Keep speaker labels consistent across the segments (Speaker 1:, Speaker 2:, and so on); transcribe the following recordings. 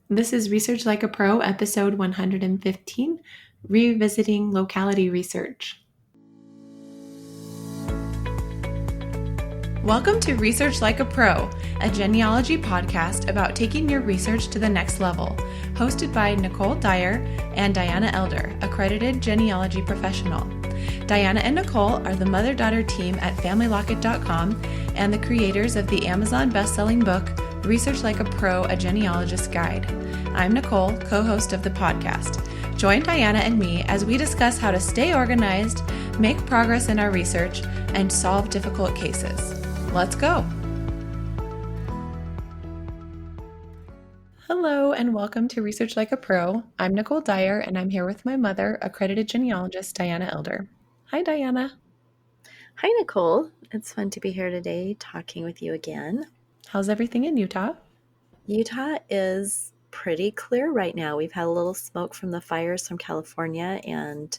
Speaker 1: This is Research Like a Pro, episode 115, Revisiting Locality Research. Welcome to Research Like a Pro, a genealogy podcast about taking your research to the next level, hosted by Nicole Dyer and Diana Elder, accredited genealogy professional. Diana and Nicole are the mother-daughter team at FamilyLocket.com and the creators of the Amazon best-selling book, Research Like a Pro, a Genealogist Guide. I'm Nicole, co-host of the podcast. Join Diana and me as we discuss how to stay organized, make progress in our research, and solve difficult cases. Let's go. Hello and welcome to Research Like a Pro. I'm Nicole Dyer and I'm here with my mother, accredited genealogist Diana Elder. Hi, Diana.
Speaker 2: Hi, Nicole. It's fun to be here today talking with you again.
Speaker 1: How's everything in Utah?
Speaker 2: Utah is pretty clear right now. We've had a little smoke from the fires from California, and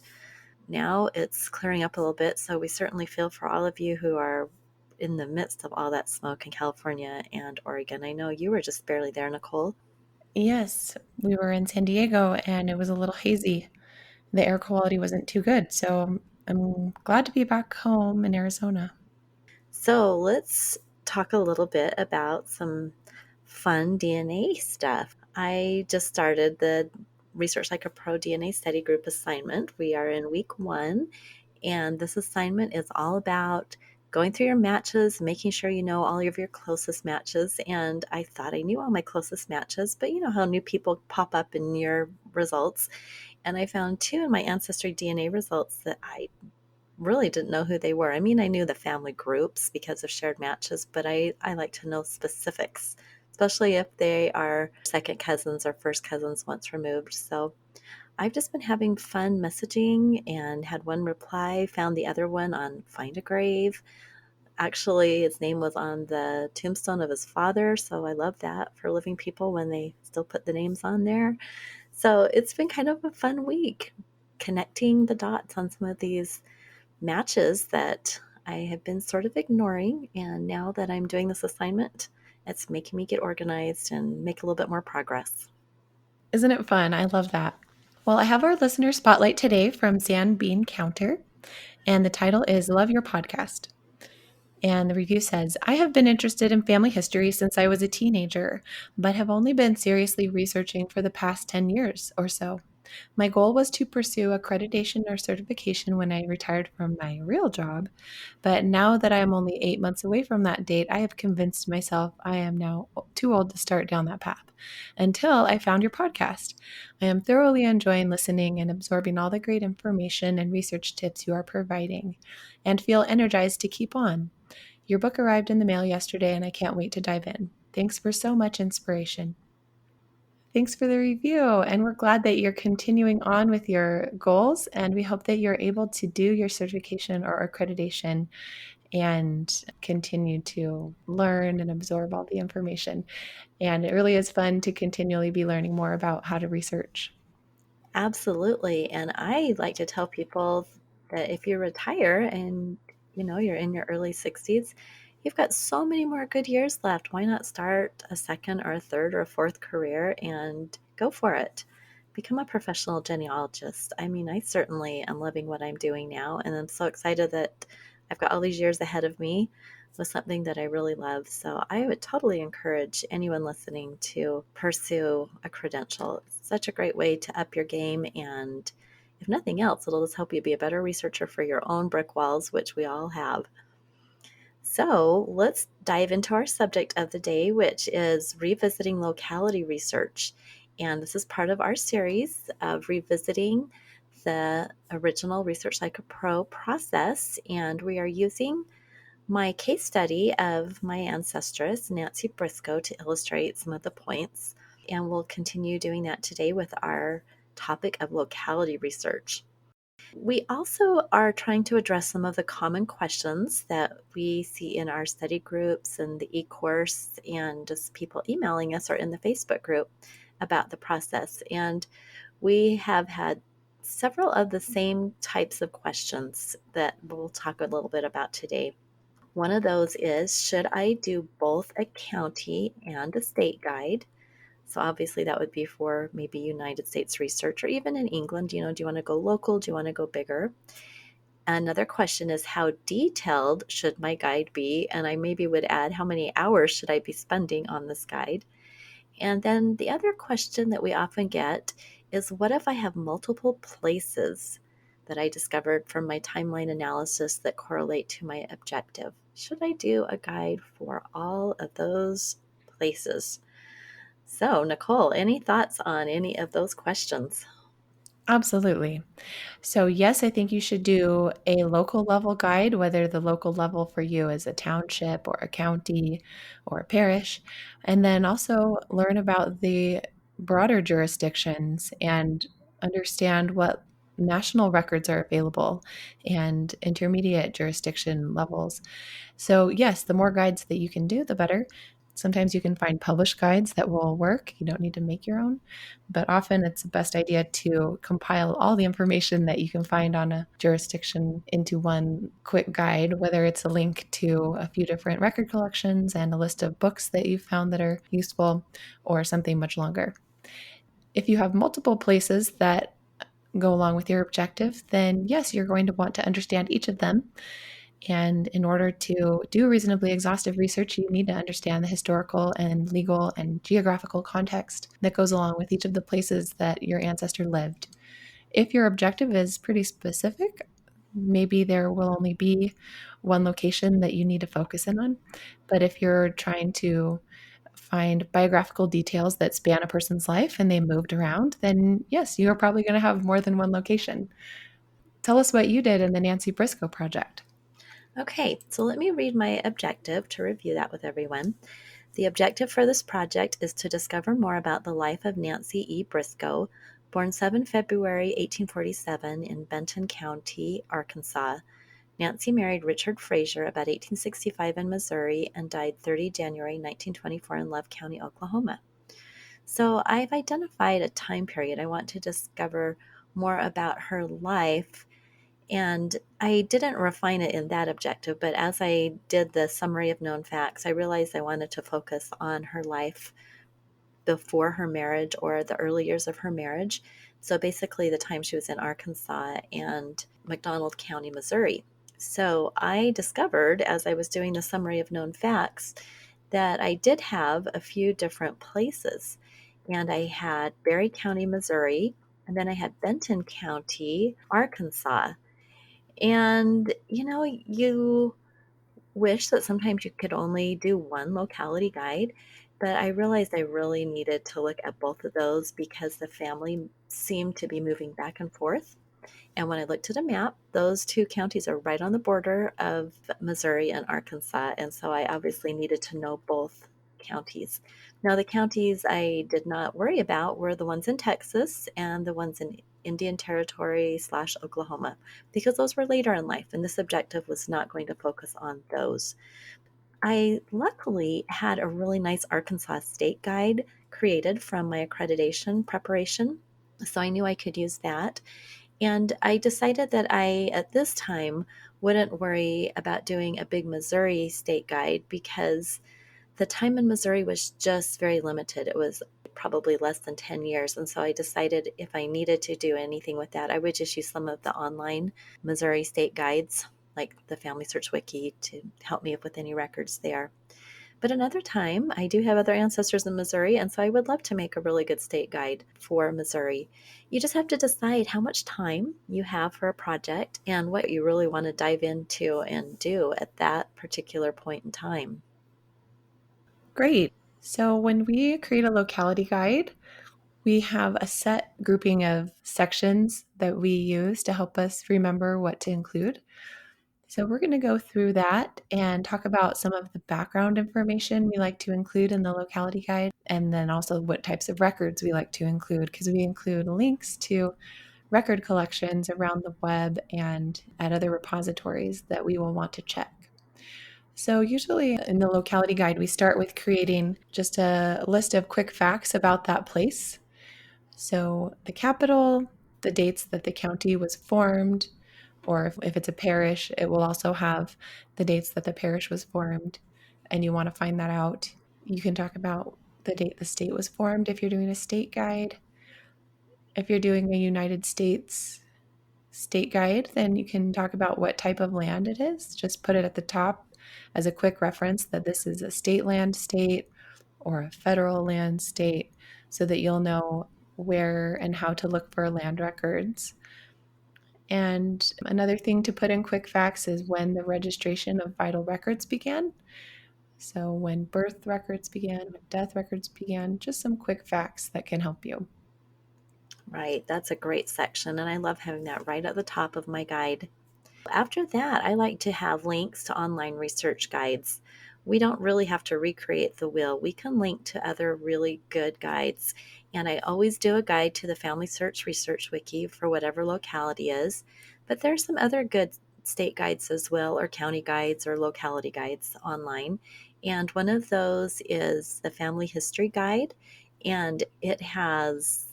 Speaker 2: now it's clearing up a little bit. So we certainly feel for all of you who are in the midst of all that smoke in California and Oregon. I know you were just barely there, Nicole.
Speaker 1: Yes, we were in San Diego and it was a little hazy. The air quality wasn't too good, so I'm glad to be back home in Arizona.
Speaker 2: So let's talk a little bit about some fun DNA stuff. I just started the Research Like a Pro DNA study group assignment. We are in week 1, and this assignment is all about going through your matches, making sure you know all of your closest matches. And I thought I knew all my closest matches, but you know how new people pop up in your results. And I found 2 in my ancestry DNA results that I really didn't know who they were. I mean, I knew the family groups because of shared matches, but I like to know specifics, especially if they are second cousins or first cousins once removed. So I've just been having fun messaging and had one reply, found the other one on Find a Grave. Actually, his name was on the tombstone of his father, so I love that for living people when they still put the names on there. So it's been kind of a fun week connecting the dots on some of these matches that I have been sort of ignoring. And now that I'm doing this assignment, it's making me get organized and make a little bit more progress.
Speaker 1: Isn't it fun? I love that. Well, I have our listener spotlight today from Zan Bean Counter, and the title is Love Your Podcast. And the review says, I have been interested in family history since I was a teenager, but have only been seriously researching for the past 10 years or so. My goal was to pursue accreditation or certification when I retired from my real job, but now that I am only 8 months away from that date, I have convinced myself I am now too old to start down that path until I found your podcast. I am thoroughly enjoying listening and absorbing all the great information and research tips you are providing and feel energized to keep on. Your book arrived in the mail yesterday and I can't wait to dive in. Thanks for so much inspiration. Thanks for the review. And we're glad that you're continuing on with your goals. And we hope that you're able to do your certification or accreditation and continue to learn and absorb all the information. And it really is fun to continually be learning more about how to research.
Speaker 2: Absolutely. And I like to tell people that if you retire and you're in your early 60s, you've got so many more good years left. Why not start a second or a third or a fourth career and go for it? Become a professional genealogist. I mean, I certainly am loving what I'm doing now, and I'm so excited that I've got all these years ahead of me with something that I really love. So I would totally encourage anyone listening to pursue a credential. It's such a great way to up your game, and if nothing else, it'll just help you be a better researcher for your own brick walls, which we all have. So let's dive into our subject of the day, which is revisiting locality research. And this is part of our series of revisiting the original Research Like a Pro process. And we are using my case study of my ancestress, Nancy Briscoe, to illustrate some of the points. And we'll continue doing that today with our topic of locality research. We also are trying to address some of the common questions that we see in our study groups and the e-course and just people emailing us or in the Facebook group about the process. And we have had several of the same types of questions that we'll talk a little bit about today. One of those is, should I do both a county and a state guide? So obviously that would be for maybe United States research, or even in England, do you want to go local? Do you want to go bigger? Another question is, how detailed should my guide be? And I maybe would add, how many hours should I be spending on this guide? And then the other question that we often get is, what if I have multiple places that I discovered from my timeline analysis that correlate to my objective? Should I do a guide for all of those places? So, Nicole, any thoughts on any of those questions?
Speaker 1: Absolutely. So, yes, I think you should do a local level guide, whether the local level for you is a township or a county or a parish, and then also learn about the broader jurisdictions and understand what national records are available and intermediate jurisdiction levels. So, yes, the more guides that you can do, the better. Sometimes you can find published guides that will work. You don't need to make your own, but often it's the best idea to compile all the information that you can find on a jurisdiction into one quick guide, whether it's a link to a few different record collections and a list of books that you've found that are useful, or something much longer. If you have multiple places that go along with your objective, then yes, you're going to want to understand each of them. And in order to do reasonably exhaustive research, you need to understand the historical and legal and geographical context that goes along with each of the places that your ancestor lived. If your objective is pretty specific, maybe there will only be one location that you need to focus in on. But if you're trying to find biographical details that span a person's life and they moved around, then yes, you're probably going to have more than one location. Tell us what you did in the Nancy Briscoe project.
Speaker 2: Okay, so let me read my objective to review that with everyone. The objective for this project is to discover more about the life of Nancy E. Briscoe, born 7 February 1847 in Benton County, Arkansas. Nancy married Richard Frazier about 1865 in Missouri and died 30 January 1924 in Love County, Oklahoma. So I've identified a time period. I want to discover more about her life, and I didn't refine it in that objective, but as I did the summary of known facts, I realized I wanted to focus on her life before her marriage, or the early years of her marriage. So basically, the time she was in Arkansas and McDonald County, Missouri. So I discovered, as I was doing the summary of known facts, that I did have a few different places. And I had Berry County, Missouri, and then I had Benton County, Arkansas. And you wish that sometimes you could only do one locality guide, but I realized I really needed to look at both of those because the family seemed to be moving back and forth. And when I looked at a map, those two counties are right on the border of Missouri and Arkansas. And so I obviously needed to know both counties. Now, the counties I did not worry about were the ones in Texas and the ones in Indian Territory / Oklahoma, because those were later in life, and this objective was not going to focus on those. I luckily had a really nice Arkansas state guide created from my accreditation preparation, so I knew I could use that. And I decided that I, at this time, wouldn't worry about doing a big Missouri state guide because the time in Missouri was just very limited. It was probably less than 10 years. And so I decided if I needed to do anything with that, I would just use some of the online Missouri state guides, like the Family Search Wiki, to help me with any records there. But another time, I do have other ancestors in Missouri, and so I would love to make a really good state guide for Missouri. You just have to decide how much time you have for a project and what you really want to dive into and do at that particular point in time.
Speaker 1: Great. So when we create a locality guide, we have a set grouping of sections that we use to help us remember what to include. So we're going to go through that and talk about some of the background information we like to include in the locality guide, and then also what types of records we like to include, because we include links to record collections around the web and at other repositories that we will want to check. So, usually in the locality guide, we start with creating just a list of quick facts about that place. So, the capital, the dates that the county was formed, or if it's a parish, it will also have the dates that the parish was formed, and you want to find that out. You can talk about the date the state was formed if you're doing a state guide. If you're doing a United States state guide, then you can talk about what type of land it is. Just put it at the top as a quick reference that this is a state land state or a federal land state so that you'll know where and how to look for land records. And another thing to put in quick facts is when the registration of vital records began. So, when birth records began, when death records began, just some quick facts that can help you.
Speaker 2: Right, that's a great section, and I love having that right at the top of my guide. After that, I like to have links to online research guides. We don't really have to recreate the wheel. We can link to other really good guides. And I always do a guide to the Family Search Research Wiki for whatever locality is. But there's some other good state guides as well, or county guides or locality guides online. And one of those is the Family History Guide, and it has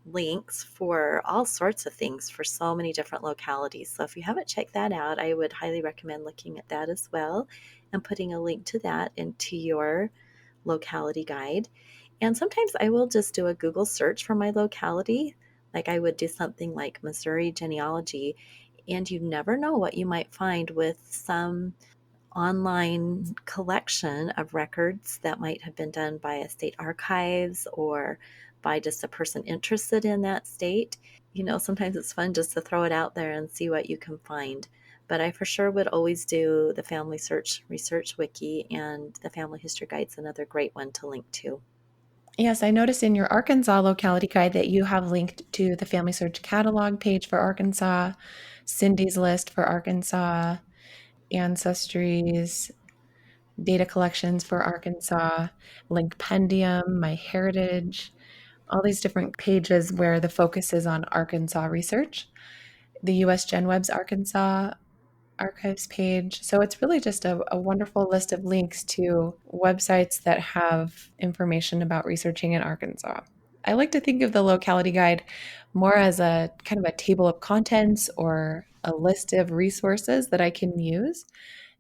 Speaker 2: links for all sorts of things for so many different localities. So if you haven't checked that out, I would highly recommend looking at that as well and putting a link to that into your locality guide. And sometimes I will just do a Google search for my locality. Like I would do something like Missouri Genealogy, and you never know what you might find with some online collection of records that might have been done by a state archives or by just a person interested in that state. Sometimes it's fun just to throw it out there and see what you can find. But I for sure would always do the Family Search Research Wiki, and the Family History Guide's another great one to link to.
Speaker 1: Yes, I noticed in your Arkansas locality guide that you have linked to the Family Search catalog page for Arkansas, Cindy's list for Arkansas, ancestries, data collections for Arkansas, Linkpendium, My Heritage, all these different pages where the focus is on Arkansas research. The US GenWeb's Arkansas archives page. So it's really just a wonderful list of links to websites that have information about researching in Arkansas. I like to think of the locality guide more as a kind of a table of contents or a list of resources that I can use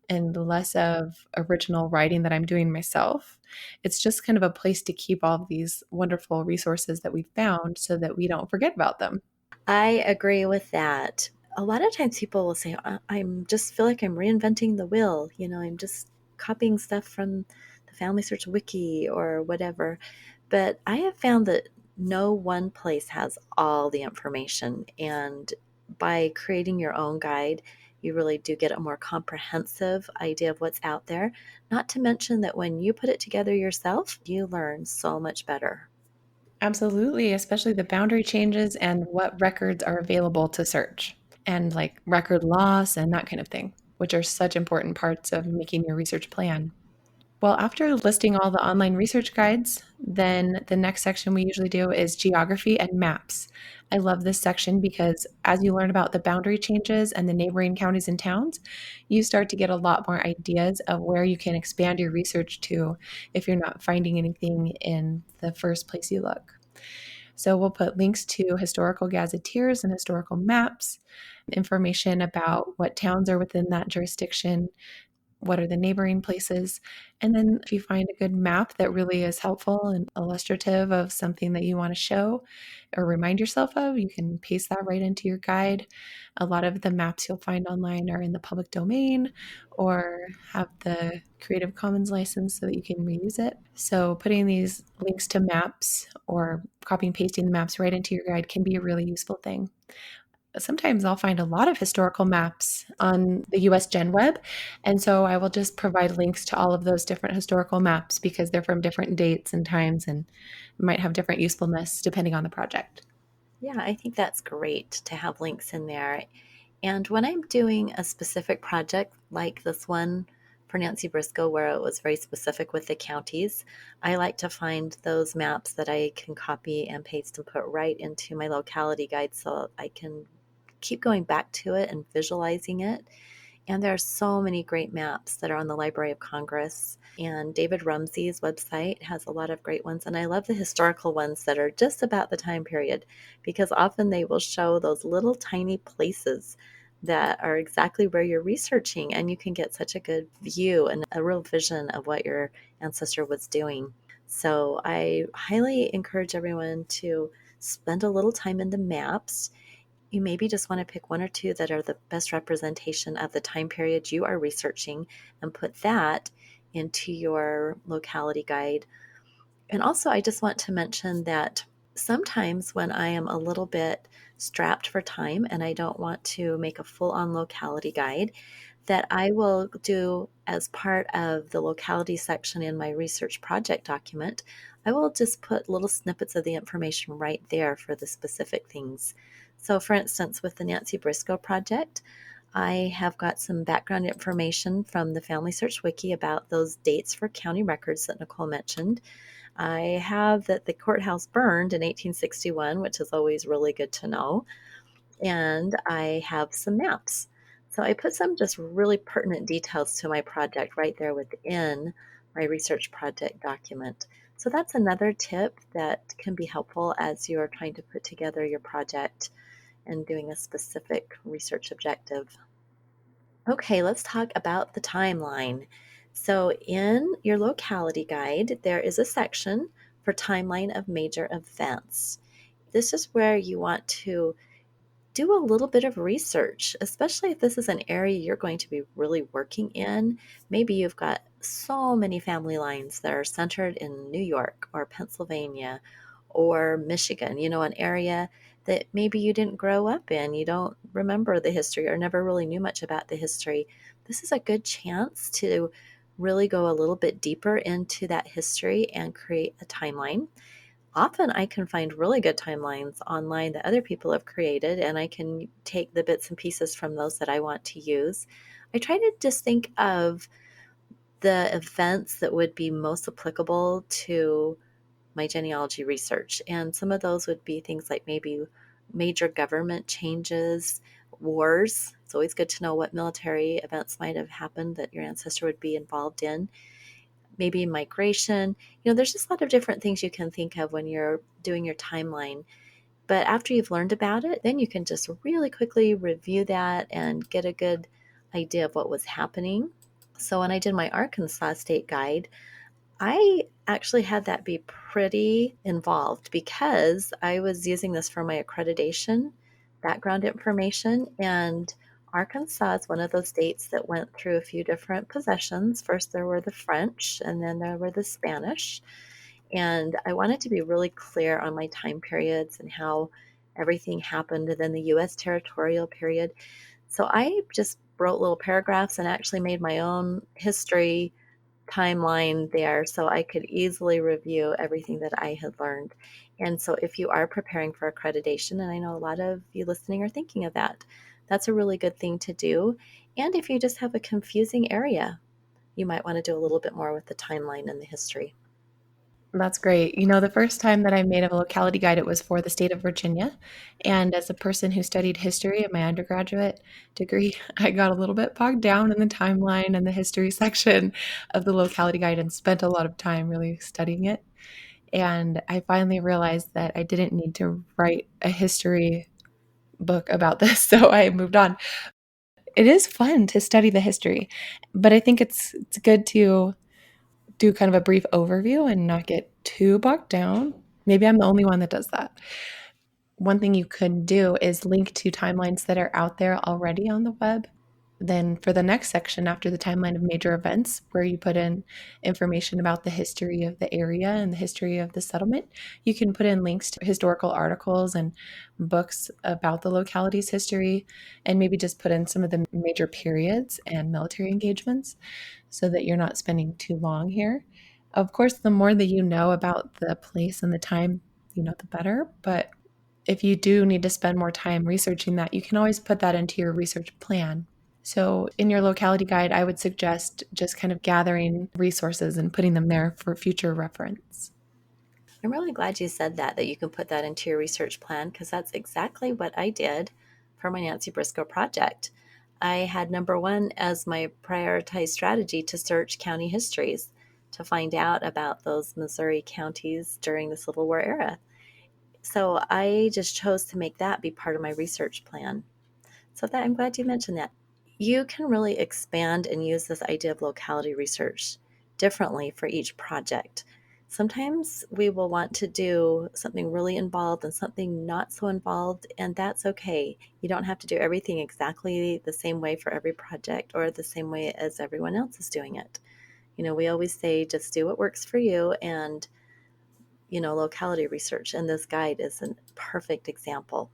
Speaker 1: and less of original writing that I'm doing myself. It's just kind of a place to keep all of these wonderful resources that we found so that we don't forget about them.
Speaker 2: I agree with that. A lot of times people will say, I'm just feel like I'm reinventing the wheel. I'm just copying stuff from the Family Search Wiki or whatever. But I have found that no one place has all the information. And by creating your own guide, you really do get a more comprehensive idea of what's out there. Not to mention that when you put it together yourself, you learn so much better.
Speaker 1: Absolutely, especially the boundary changes and what records are available to search, and like record loss and that kind of thing, which are such important parts of making your research plan. Well, after listing all the online research guides, then the next section we usually do is geography and maps. I love this section because as you learn about the boundary changes and the neighboring counties and towns, you start to get a lot more ideas of where you can expand your research to if you're not finding anything in the first place you look. So we'll put links to historical gazetteers and historical maps, information about what towns are within that jurisdiction, what are the neighboring places. And then if you find a good map that really is helpful and illustrative of something that you want to show or remind yourself of, you can paste that right into your guide. A lot of the maps you'll find online are in the public domain or have the Creative Commons license so that you can reuse it. So putting these links to maps or copying and pasting the maps right into your guide can be a really useful thing. Sometimes I'll find a lot of historical maps on the US Gen Web. And so I will just provide links to all of those different historical maps because they're from different dates and times and might have different usefulness depending on the project.
Speaker 2: Yeah, I think that's great to have links in there. And when I'm doing a specific project like this one for Nancy Briscoe, where it was very specific with the counties, I like to find those maps that I can copy and paste and put right into my locality guide so I can keep going back to it and visualizing it. And there are so many great maps that are on the Library of Congress. And David Rumsey's website has a lot of great ones. And I love the historical ones that are just about the time period because often they will show those little tiny places that are exactly where you're researching. And you can get such a good view and a real vision of what your ancestor was doing. So I highly encourage everyone to spend a little time in the maps. You maybe just want to pick one or two that are the best representation of the time period you are researching and put that into your locality guide. And also, I just want to mention that sometimes when I am a little bit strapped for time and I don't want to make a full on locality guide, that I will do as part of the locality section in my research project document. I will just put little snippets of the information right there for the specific things. So, for instance, with the Nancy Briscoe project, I have got some background information from the Family Search Wiki about those dates for county records that Nicole mentioned. I have that the courthouse burned in 1861, which is always really good to know. And I have some maps. So I put some just really pertinent details to my project right there within my research project document. So that's another tip that can be helpful as you're trying to put together your project and doing a specific research objective. Okay, let's talk about the timeline. So, in your locality guide, there is a section for timeline of major events. This is where you want to do a little bit of research, especially if this is an area you're going to be really working in. Maybe you've got so many family lines that are centered in New York or Pennsylvania or Michigan, an area that maybe you didn't grow up in. You don't remember the history or never really knew much about the history. This is a good chance to really go a little bit deeper into that history and create a timeline. Often I can find really good timelines online that other people have created, and I can take the bits and pieces from those that I want to use. I try to just think of the events that would be most applicable to my genealogy research. And some of those would be things like maybe major government changes, wars. It's always good to know what military events might have happened that your ancestor would be involved in. Maybe migration. There's just a lot of different things you can think of when you're doing your timeline. But after you've learned about it, then you can just really quickly review that and get a good idea of what was happening. So when I did my Arkansas state guide, I actually had that be pretty involved because I was using this for my accreditation background information. And Arkansas is one of those states that went through a few different possessions. First, there were the French, and then there were the Spanish. And I wanted to be really clear on my time periods and how everything happened, and then the US territorial period. So I just wrote little paragraphs and actually made my own history timeline there so I could easily review everything that I had learned. And so if you are preparing for accreditation, and I know a lot of you listening are thinking of that, that's a really good thing to do. And if you just have a confusing area, you might want to do a little bit more with the timeline and the history.
Speaker 1: That's great. The first time that I made a locality guide, it was for the state of Virginia. And as a person who studied history in my undergraduate degree, I got a little bit bogged down in the timeline and the history section of the locality guide and spent a lot of time really studying it. And I finally realized that I didn't need to write a history book about this, so I moved on. It is fun to study the history, but I think it's good to do kind of a brief overview and not get too bogged down. Maybe I'm the only one that does that. One thing you could do is link to timelines that are out there already on the web. Then, for the next section after the timeline of major events, where you put in information about the history of the area and the history of the settlement, you can put in links to historical articles and books about the locality's history, and maybe just put in some of the major periods and military engagements so that you're not spending too long here. Of course, the more that you know about the place and the time, the better. But if you do need to spend more time researching that, you can always put that into your research plan. So, in your locality guide, I would suggest just kind of gathering resources and putting them there for future reference.
Speaker 2: I'm really glad you said that you can put that into your research plan because that's exactly what I did for my Nancy Briscoe project. I had number one as my prioritized strategy to search county histories to find out about those Missouri counties during the Civil War era. So I just chose to make that be part of my research plan. So that I'm glad you mentioned that. You can really expand and use this idea of locality research differently for each project. Sometimes we will want to do something really involved and something not so involved, and that's okay. You don't have to do everything exactly the same way for every project or the same way as everyone else is doing it. We always say just do what works for you, and locality research and this guide is a perfect example.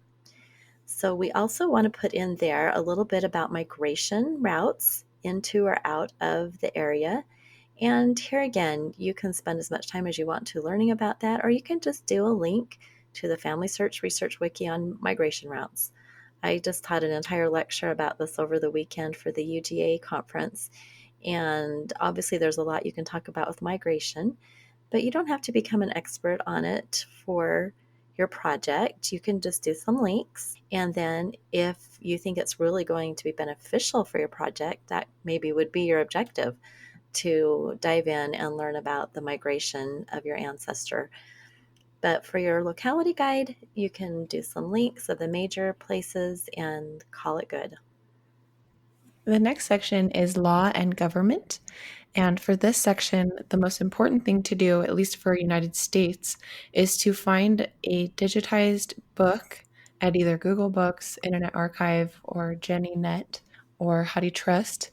Speaker 2: So we also want to put in there a little bit about migration routes into or out of the area. And here again, you can spend as much time as you want to learning about that, or you can just do a link to the Family Search Research Wiki on migration routes. I just taught an entire lecture about this over the weekend for the UGA conference. And obviously, there's a lot you can talk about with migration, but you don't have to become an expert on it for your project. You can just do some links. And then if you think it's really going to be beneficial for your project, that maybe would be your objective, to dive in and learn about the migration of your ancestor. But for your locality guide, you can do some links of the major places and call it good.
Speaker 1: The next section is law and government. And for this section, the most important thing to do, at least for United States, is to find a digitized book at either Google Books, Internet Archive, or JennyNet, or HoneyTrust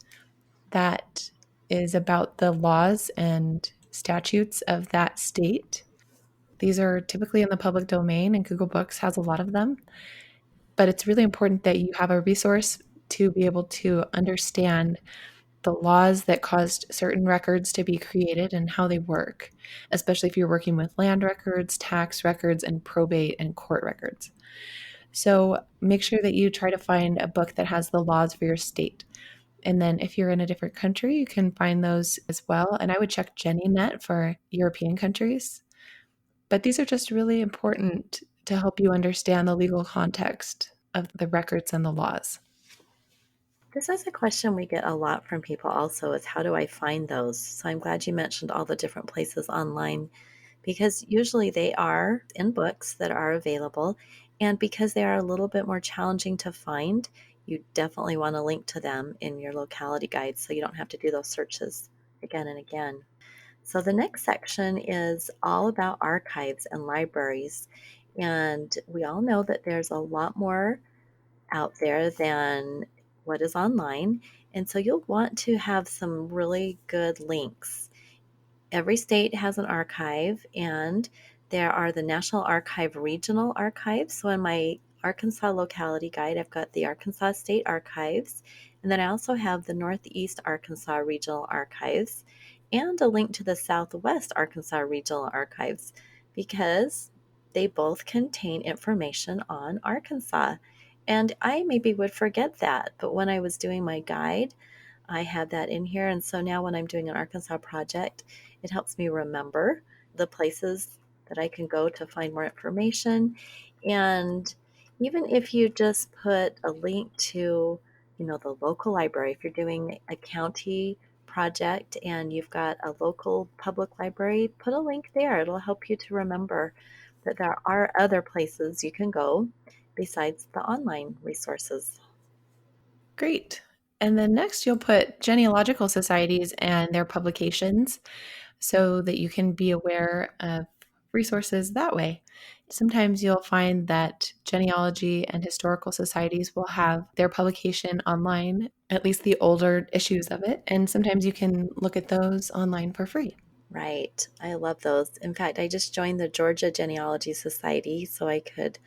Speaker 1: that is about the laws and statutes of that state. These are typically in the public domain, and Google Books has a lot of them. But it's really important that you have a resource to be able to understand the laws that caused certain records to be created and how they work, especially if you're working with land records, tax records, and probate and court records. So make sure that you try to find a book that has the laws for your state. And then if you're in a different country, you can find those as well. And I would check JennyNet for European countries. But these are just really important to help you understand the legal context of the records and the laws.
Speaker 2: This is a question we get a lot from people also, is how do I find those? So I'm glad you mentioned all the different places online, because usually they are in books that are available. And because they are a little bit more challenging to find, you definitely want to link to them in your locality guide so you don't have to do those searches again and again. So the next section is all about archives and libraries. And we all know that there's a lot more out there than what is online. And so you'll want to have some really good links. Every state has an archive, and there are the National Archive regional archives. So in my Arkansas locality guide, I've got the Arkansas State Archives, and then I also have the Northeast Arkansas Regional Archives and a link to the Southwest Arkansas Regional Archives, because they both contain information on Arkansas. And I maybe would forget that, but when I was doing my guide, I had that in here. And so now when I'm doing an Arkansas project, it helps me remember the places that I can go to find more information. And even if you just put a link to, the local library, if you're doing a county project and you've got a local public library, put a link there. It'll help you to remember that there are other places you can go besides the online resources.
Speaker 1: Great. And then next, you'll put genealogical societies and their publications so that you can be aware of resources that way. Sometimes you'll find that genealogy and historical societies will have their publication online, at least the older issues of it. And sometimes you can look at those online for free.
Speaker 2: Right. I love those. In fact, I just joined the Georgia Genealogy Society so I could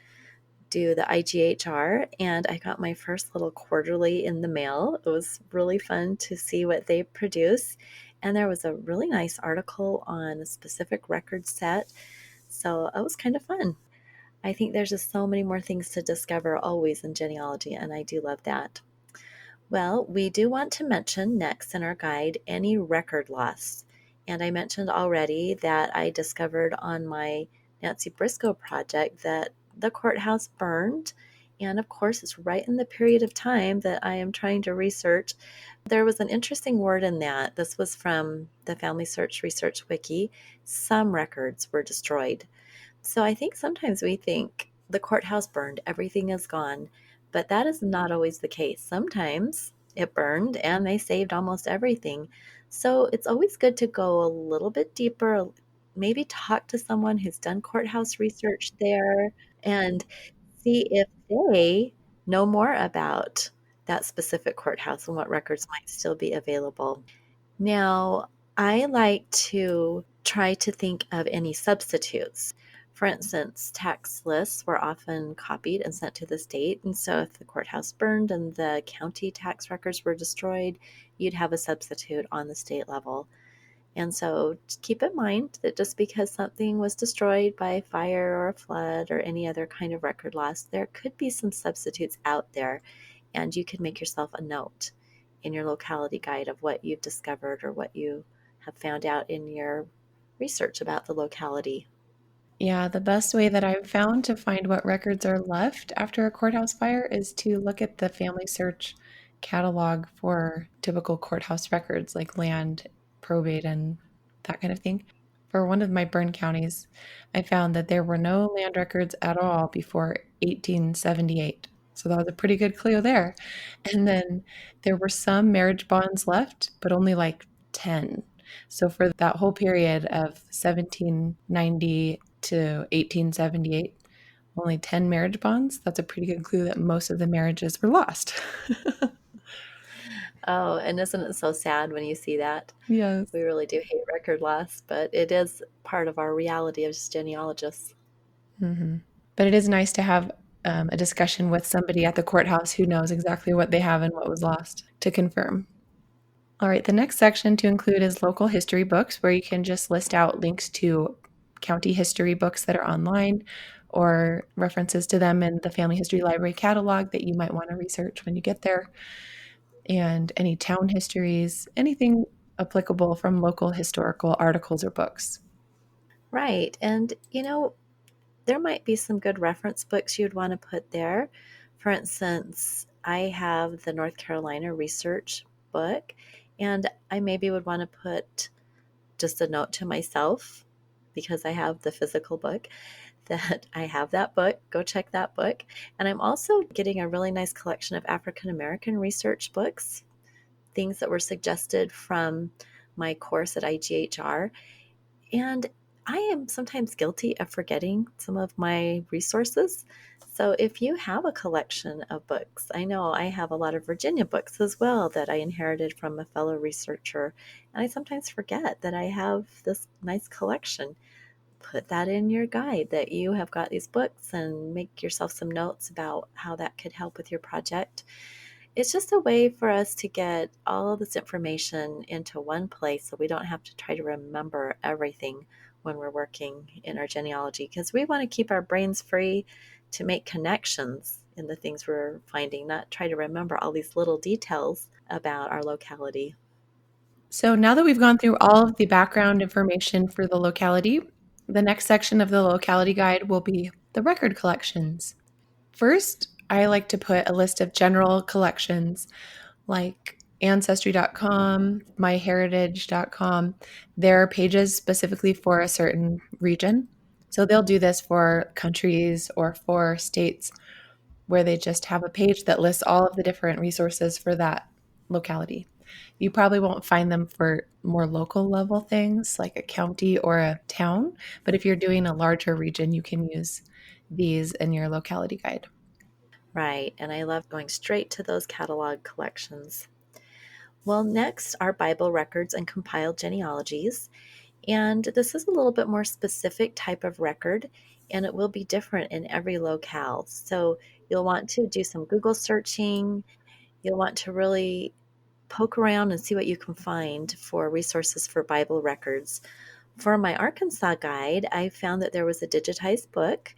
Speaker 2: do the IGHR, and I got my first little quarterly in the mail. It was really fun to see what they produce. And there was a really nice article on a specific record set. So it was kind of fun. I think there's just so many more things to discover always in genealogy, and I do love that. Well, we do want to mention next in our guide any record loss. And I mentioned already that I discovered on my Nancy Briscoe project that the courthouse burned. And of course, it's right in the period of time that I am trying to research. There was an interesting word in that. This was from the Family Search Research Wiki. Some records were destroyed. So I think sometimes we think the courthouse burned, everything is gone, but that is not always the case. Sometimes it burned and they saved almost everything. So it's always good to go a little bit deeper maybe talk to someone who's done courthouse research there and see if they know more about that specific courthouse and what records might still be available. Now, I like to try to think of any substitutes. For instance, tax lists were often copied and sent to the state. And so, if the courthouse burned and the county tax records were destroyed, you'd have a substitute on the state level. And so, keep in mind that just because something was destroyed by fire or a flood or any other kind of record loss, there could be some substitutes out there, and you can make yourself a note in your locality guide of what you've discovered or what you have found out in your research about the locality.
Speaker 1: Yeah, the best way that I've found to find what records are left after a courthouse fire is to look at the family search catalog for typical courthouse records like land, probate, and that kind of thing. For one of my burn counties, I found that there were no land records at all before 1878. So that was a pretty good clue there. And then there were some marriage bonds left, but only like 10. So for that whole period of 1790 to 1878, only 10 marriage bonds. That's a pretty good clue that most of the marriages were lost.
Speaker 2: Oh, and isn't it so sad when you see that?
Speaker 1: Yes.
Speaker 2: We really do hate record loss, but it is part of our reality as genealogists.
Speaker 1: Hmm. But it is nice to have a discussion with somebody at the courthouse who knows exactly what they have and what was lost to confirm. All right, the next section to include is local history books, where you can just list out links to county history books that are online or references to them in the Family History Library catalog that you might want to research when you get there, and any town histories, anything applicable from local historical articles or books.
Speaker 2: Right. And, there might be some good reference books you'd want to put there. For instance, I have the North Carolina research book, and I maybe would want to put just a note to myself because I have the physical book that I have that book. Go check that book. And I'm also getting a really nice collection of African American research books, things that were suggested from my course at IGHR. And I am sometimes guilty of forgetting some of my resources. So if you have a collection of books, I know I have a lot of Virginia books as well that I inherited from a fellow researcher. And I sometimes forget that I have this nice collection. Put that in your guide that you have got these books and make yourself some notes about how that could help with your project. It's just a way for us to get all of this information into one place so we don't have to try to remember everything when we're working in our genealogy, because we want to keep our brains free to make connections in the things we're finding, not try to remember all these little details about our locality.
Speaker 1: So now that we've gone through all of the background information for the locality, the next section of the locality guide will be the record collections. First, I like to put a list of general collections like ancestry.com, myheritage.com. There are pages specifically for a certain region. So they'll do this for countries or for states where they just have a page that lists all of the different resources for that locality. You probably won't find them for more local level things like a county or a town, but if you're doing a larger region, you can use these in your locality guide.
Speaker 2: Right, and I love going straight to those catalog collections. Well, next are Bible records and compiled genealogies. And this is a little bit more specific type of record, and it will be different in every locale. So you'll want to do some Google searching. You'll want to really poke around and see what you can find for resources for Bible records. For my Arkansas guide, I found that there was a digitized book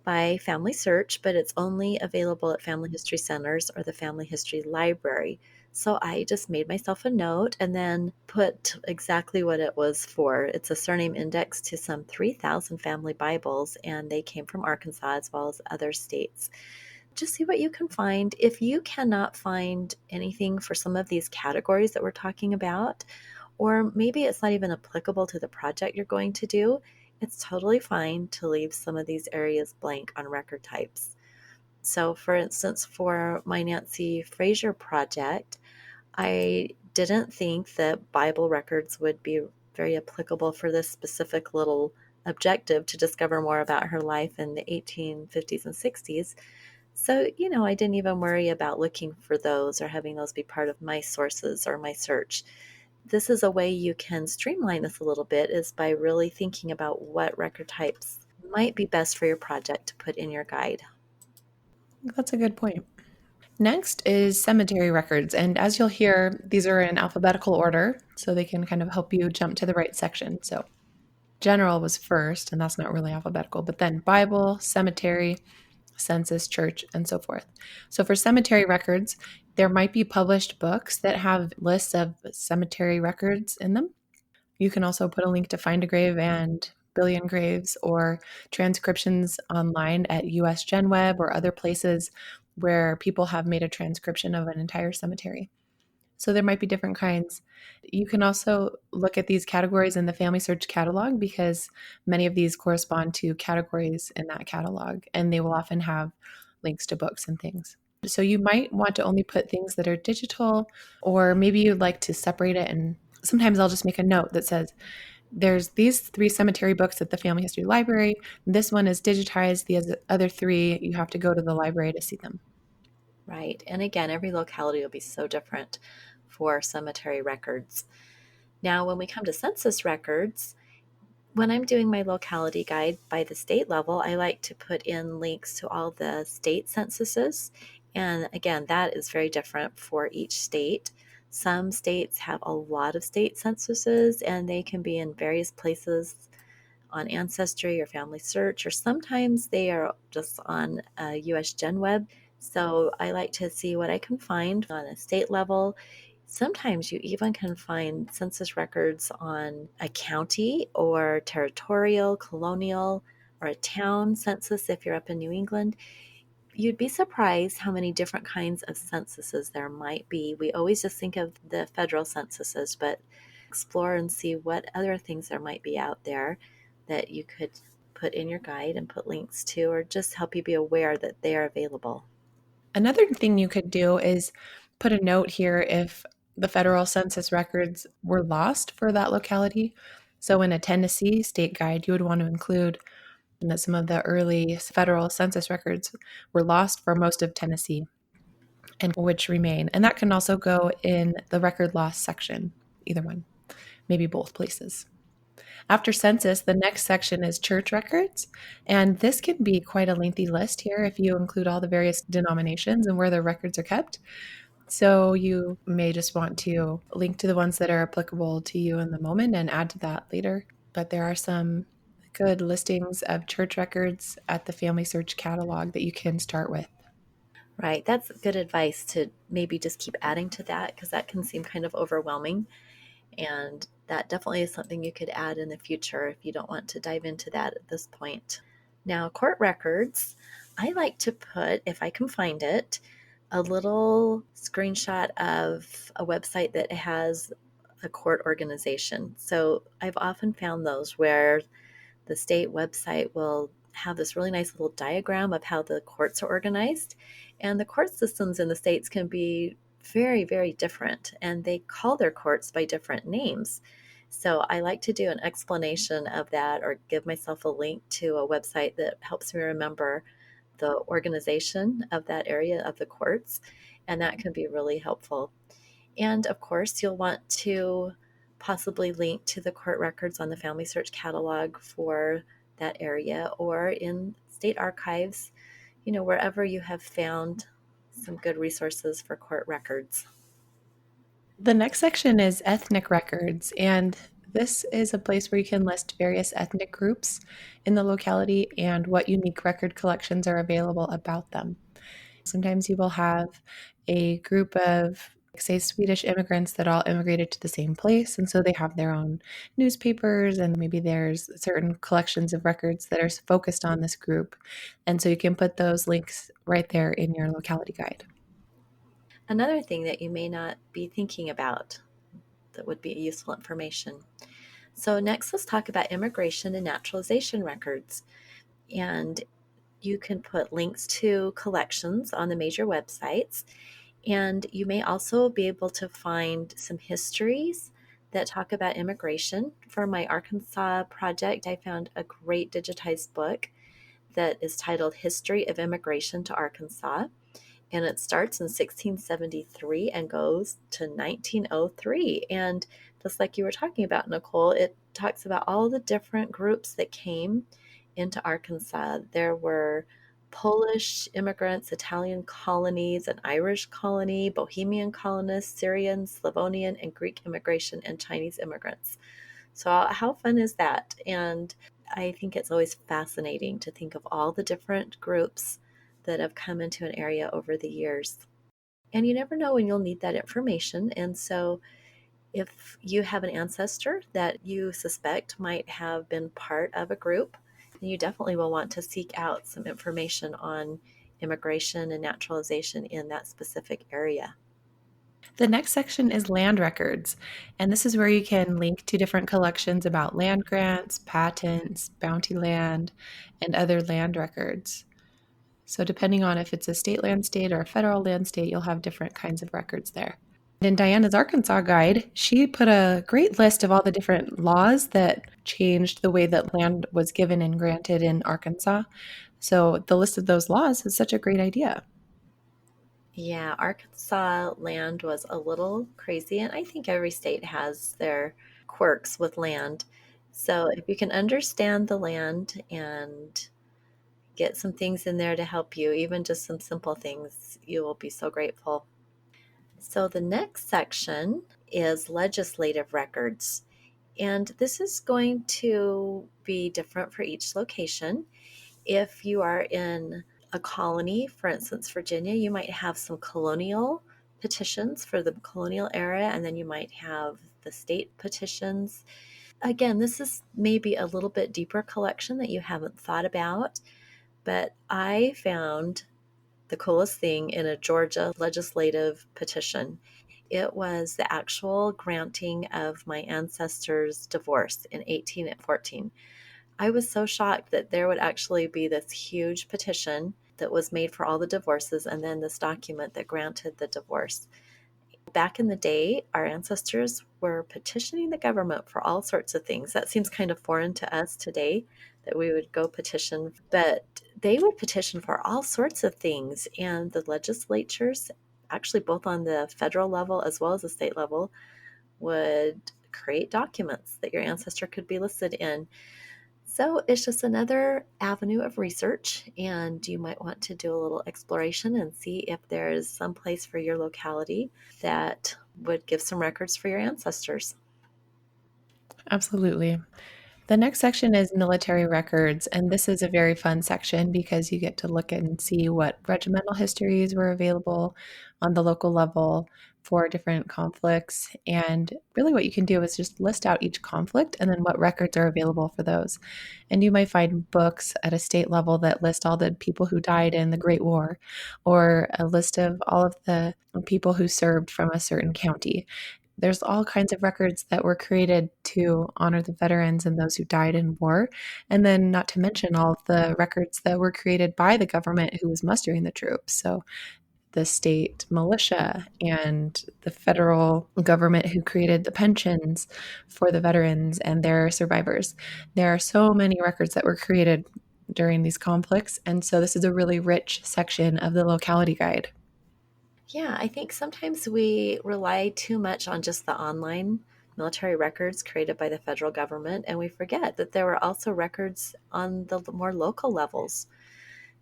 Speaker 2: by Family Search, but it's only available at family history centers or the family history library. So I just made myself a note and then put exactly what it was for. It's a surname index to some 3,000 family Bibles, and they came from Arkansas as well as other states. Just see what you can find. If you cannot find anything for some of these categories that we're talking about, or maybe it's not even applicable to the project you're going to do, it's totally fine to leave some of these areas blank on record types. So, for instance, for my Nancy Frazier project, I didn't think that Bible records would be very applicable for this specific little objective to discover more about her life in the 1850s and 60s. So, I didn't even worry about looking for those or having those be part of my sources or my search. This is a way you can streamline this a little bit, is by really thinking about what record types might be best for your project to put in your guide.
Speaker 1: That's a good point. Next is cemetery records. And as you'll hear, these are in alphabetical order, so they can kind of help you jump to the right section. So general was first, and that's not really alphabetical, but then Bible, cemetery, census, church, and so forth. So for cemetery records, there might be published books that have lists of cemetery records in them. You can also put a link to Find a Grave and Billion Graves or transcriptions online at US GenWeb or other places where people have made a transcription of an entire cemetery. So there might be different kinds. You can also look at these categories in the Family Search catalog because many of these correspond to categories in that catalog, and they will often have links to books and things. So you might want to only put things that are digital, or maybe you'd like to separate it. And sometimes I'll just make a note that says, there's these 3 cemetery books at the Family History Library. This one is digitized. The other 3, you have to go to the library to see them.
Speaker 2: Right. And again, every locality will be so different for cemetery records. Now, when we come to census records, when I'm doing my locality guide by the state level, I like to put in links to all the state censuses. And again, that is very different for each state. Some states have a lot of state censuses, and they can be in various places on Ancestry or Family Search, or sometimes they are just on US GenWeb. So I like to see what I can find on a state level. Sometimes you even can find census records on a county or territorial, colonial, or a town census if you're up in New England. You'd be surprised how many different kinds of censuses there might be. We always just think of the federal censuses, but explore and see what other things there might be out there that you could put in your guide and put links to, or just help you be aware that they are available.
Speaker 1: Another thing you could do is put a note here if the federal census records were lost for that locality. So in a Tennessee state guide, you would want to include that some of the early federal census records were lost for most of Tennessee and which remain. And that can also go in the record loss section, either one, maybe both places. After census, the next section is church records. And this can be quite a lengthy list here if you include all the various denominations and where their records are kept. So you may just want to link to the ones that are applicable to you in the moment and add to that later. But there are some good listings of church records at the Family Search catalog that you can start with.
Speaker 2: Right. That's good advice to maybe just keep adding to that, because that can seem kind of overwhelming. And that definitely is something you could add in the future if you don't want to dive into that at this point. Now, court records, I like to put, if I can find it, a little screenshot of a website that has a court organization. So I've often found those where the state website will have this really nice little diagram of how the courts are organized. And the court systems in the states can be very, very different, and they call their courts by different names. So I like to do an explanation of that, or give myself a link to a website that helps me remember the organization of that area of the courts. And that can be really helpful. And of course, you'll want to possibly link to the court records on the Family Search catalog for that area, or in state archives, wherever you have found some good resources for court records.
Speaker 1: The next section is ethnic records, and this is a place where you can list various ethnic groups in the locality and what unique record collections are available about them. Sometimes you will have a group of, say, Swedish immigrants that all immigrated to the same place, and so they have their own newspapers, and maybe there's certain collections of records that are focused on this group. And so you can put those links right there in your locality guide.
Speaker 2: Another thing that you may not be thinking about that would be useful information. So, next, let's talk about immigration and naturalization records. And you can put links to collections on the major websites. And you may also be able to find some histories that talk about immigration. For my Arkansas project, I found a great digitized book that is titled History of Immigration to Arkansas. And it starts in 1673 and goes to 1903. And just like you were talking about, Nicole, it talks about all the different groups that came into Arkansas. There were Polish immigrants, Italian colonies, an Irish colony, Bohemian colonists, Syrian, Slavonian, and Greek immigration, and Chinese immigrants. So, how fun is that? And I think it's always fascinating to think of all the different groups that have come into an area over the years. And you never know when you'll need that information. And so, if you have an ancestor that you suspect might have been part of a group, then you definitely will want to seek out some information on immigration and naturalization in that specific area.
Speaker 1: The next section is land records, and this is where you can link to different collections about land grants, patents, bounty land, and other land records. So, depending on if it's a state land state or a federal land state, you'll have different kinds of records there. In Diana's Arkansas guide, she put a great list of all the different laws that changed the way that land was given and granted in Arkansas. So, the list of those laws is such a great idea.
Speaker 2: Yeah, Arkansas land was a little crazy, and I think every state has their quirks with land. So if you can understand the land and get some things in there to help you, even just some simple things, you will be so grateful. So the next section is legislative records. And this is going to be different for each location. If you are in a colony, for instance, Virginia, you might have some colonial petitions for the colonial era, and then you might have the state petitions. Again, this is maybe a little bit deeper collection that you haven't thought about, but I found the coolest thing in a Georgia legislative petition. It was the actual granting of my ancestors' divorce in 1814. I was so shocked that there would actually be this huge petition that was made for all the divorces and then this document that granted the divorce. Back in the day, our ancestors were petitioning the government for all sorts of things. That seems kind of foreign to us today that we would go petition, but they would petition for all sorts of things. And the legislatures, actually both on the federal level as well as the state level, would create documents that your ancestor could be listed in. So it's just another avenue of research, and you might want to do a little exploration and see if there's some place for your locality that would give some records for your ancestors.
Speaker 1: Absolutely. The next section is military records, and this is a very fun section because you get to look and see what regimental histories were available on the local level for different conflicts. And really, what you can do is just list out each conflict and then what records are available for those. And you might find books at a state level that list all the people who died in the Great War, or a list of all of the people who served from a certain county. There's all kinds of records that were created to honor the veterans and those who died in war. And then, not to mention all of the records that were created by the government who was mustering the troops. So, the state militia and the federal government who created the pensions for the veterans and their survivors. There are so many records that were created during these conflicts. And so, this is a really rich section of the locality guide.
Speaker 2: Yeah, I think sometimes we rely too much on just the online military records created by the federal government, and we forget that there were also records on the more local levels.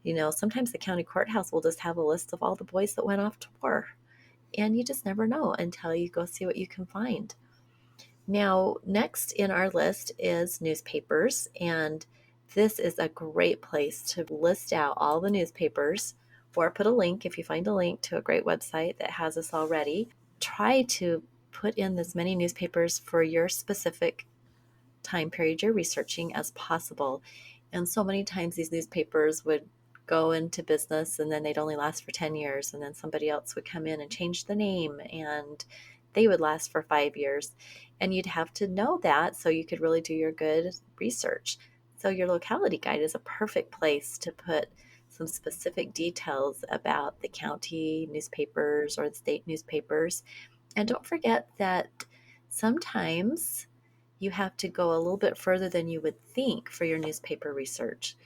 Speaker 2: You know, sometimes the county courthouse will just have a list of all the boys that went off to war, and you just never know until you go see what you can find. Now, next in our list is newspapers, and this is a great place to list out all the newspapers or put a link if you find a link to a great website that has this already. Try to put in as many newspapers for your specific time period you're researching as possible. And so many times these newspapers would go into business and then they'd only last for 10 years. And then somebody else would come in and change the name and they would last for 5 years. And you'd have to know that so you could really do your good research. So your locality guide is a perfect place to put some specific details about the county newspapers or the state newspapers. And don't forget that Sometimes you have to go a little bit further than you would think for your newspaper research.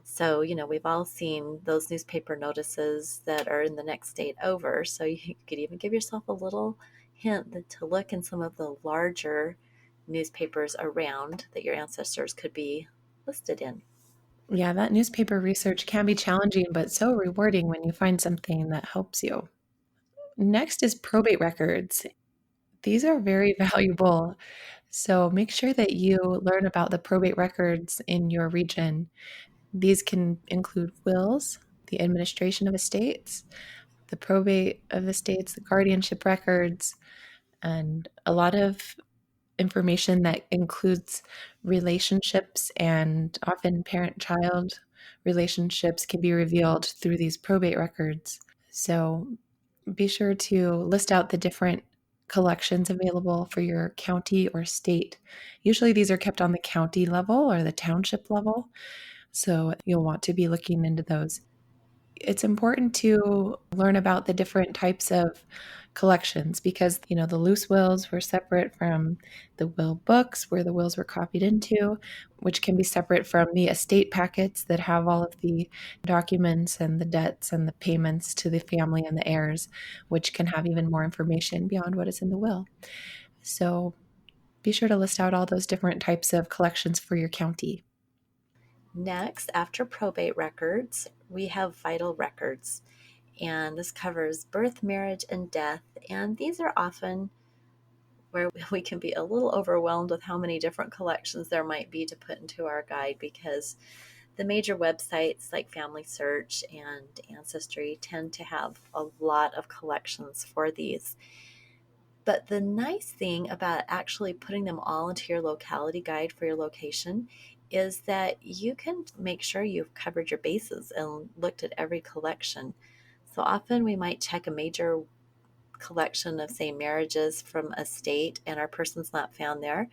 Speaker 2: So, we've all seen those newspaper notices that are in the next state over. So you could even give yourself a little hint to look in some of the larger newspapers around that your ancestors could be listed in.
Speaker 1: Yeah, that newspaper research can be challenging, but so rewarding when you find something that helps you. Next is probate records. These are very valuable. So make sure that you learn about the probate records in your region. These can include wills, the administration of estates, the probate of estates, the guardianship records, and a lot of information that includes relationships, and often parent child relationships can be revealed through these probate records. So be sure to list out the different collections available for your county or state. Usually these are kept on the county level or the township level, so you'll want to be looking into those. It's important to learn about the different types of collections because, the loose wills were separate from the will books where the wills were copied into, which can be separate from the estate packets that have all of the documents and the debts and the payments to the family and the heirs, which can have even more information beyond what is in the will. So be sure to list out all those different types of collections for your county.
Speaker 2: Next, after probate records, we have vital records. And this covers birth, marriage, and death. And these are often where we can be a little overwhelmed with how many different collections there might be to put into our guide because the major websites like Family Search and Ancestry tend to have a lot of collections for these. But the nice thing about actually putting them all into your locality guide for your location is that you can make sure you've covered your bases and looked at every collection. So often we might check a major collection of, say, marriages from a state and our person's not found there.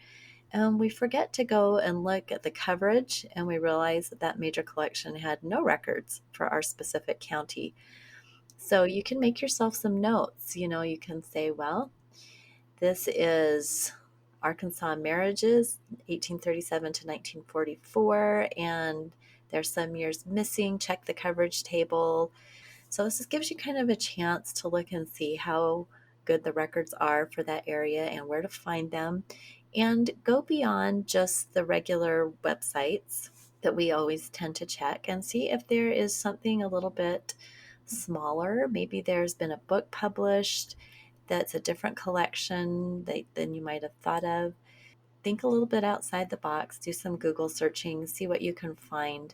Speaker 2: And we forget to go and look at the coverage and we realize that that major collection had no records for our specific county. So you can make yourself some notes. You can say, well, this is Arkansas marriages, 1837 to 1944, and there's some years missing. Check the coverage table. So this gives you kind of a chance to look and see how good the records are for that area and where to find them. And go beyond just the regular websites that we always tend to check and see if there is something a little bit smaller. Maybe there's been a book published that's a different collection than you might have thought of. Think a little bit outside the box, do some Google searching, see what you can find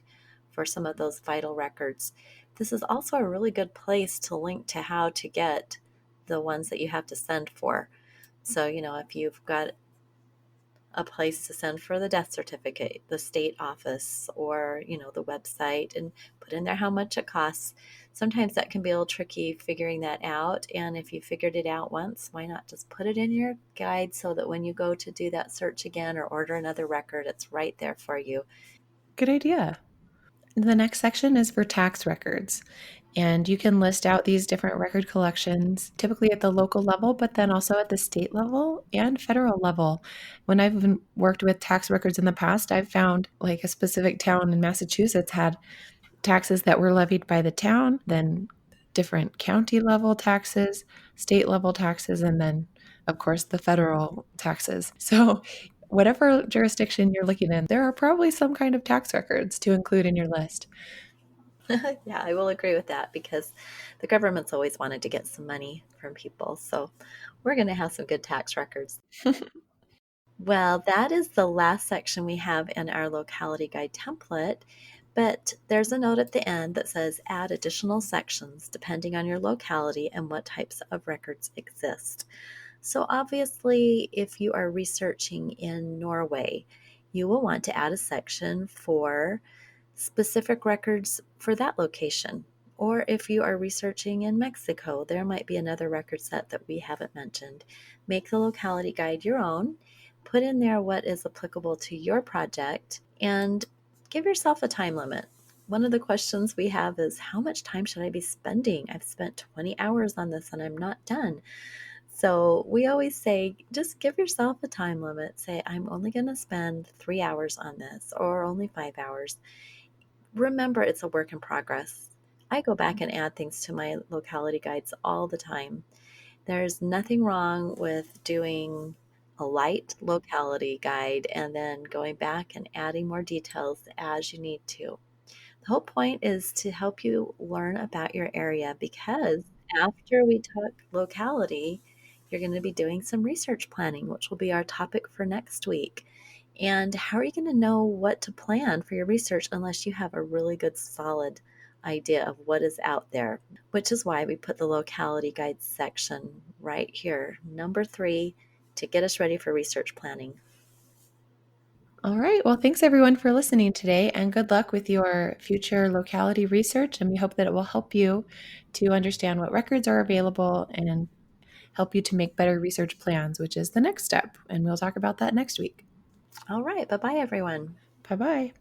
Speaker 2: for some of those vital records. This is also a really good place to link to how to get the ones that you have to send for. So, if you've got a place to send for the death certificate, the state office, or, the website, and put in there how much it costs. Sometimes that can be a little tricky figuring that out. And if you figured it out once, why not just put it in your guide so that when you go to do that search again or order another record, it's right there for you.
Speaker 1: Good idea. The next section is for tax records. And you can list out these different record collections, typically at the local level, but then also at the state level and federal level. When I've worked with tax records in the past, I've found like a specific town in Massachusetts had taxes that were levied by the town, then different county level taxes, state level taxes, and then, of course, the federal taxes. So, whatever jurisdiction you're looking in, there are probably some kind of tax records to include in your list.
Speaker 2: Yeah, I will agree with that because the government's always wanted to get some money from people. So we're going to have some good tax records. Well, that is the last section we have in our locality guide template, but there's a note at the end that says add additional sections depending on your locality and what types of records exist. So obviously, if you are researching in Norway, you will want to add a section for specific records for that location. Or if you are researching in Mexico, there might be another record set that we haven't mentioned. Make the locality guide your own, put in there what is applicable to your project, and give yourself a time limit. One of the questions we have is how much time should I be spending? I've spent 20 hours on this and I'm not done. So we always say, just give yourself a time limit. Say, I'm only going to spend 3 hours on this or only 5 hours. Remember, it's a work in progress. I go back and add things to my locality guides all the time. There's nothing wrong with doing a light locality guide and then going back and adding more details as you need to. The whole point is to help you learn about your area, because after we talk locality, you're going to be doing some research planning, which will be our topic for next week. And how are you going to know what to plan for your research unless you have a really good, solid idea of what is out there? Which is why we put the locality guides section right here, number 3, to get us ready for research planning.
Speaker 1: All right. Well, thanks everyone for listening today, and good luck with your future locality research. And we hope that it will help you to understand what records are available and help you to make better research plans, which is the next step. And we'll talk about that next week.
Speaker 2: All right. Bye bye, everyone.
Speaker 1: Bye bye.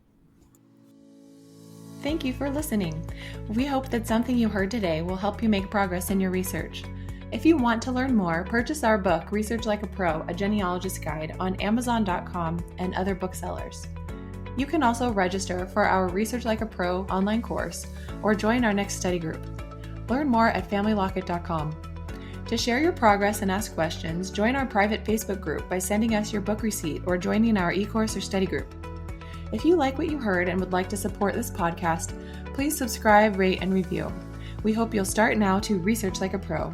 Speaker 1: Thank you for listening. We hope that something you heard today will help you make progress in your research. If you want to learn more, purchase our book, Research Like a Pro, A Genealogist Guide, on Amazon.com and other booksellers. You can also register for our Research Like a Pro online course or join our next study group. Learn more at FamilyLocket.com. To share your progress and ask questions, join our private Facebook group by sending us your book receipt or joining our e-course or study group. If you like what you heard and would like to support this podcast, please subscribe, rate, and review. We hope you'll start now to research like a pro.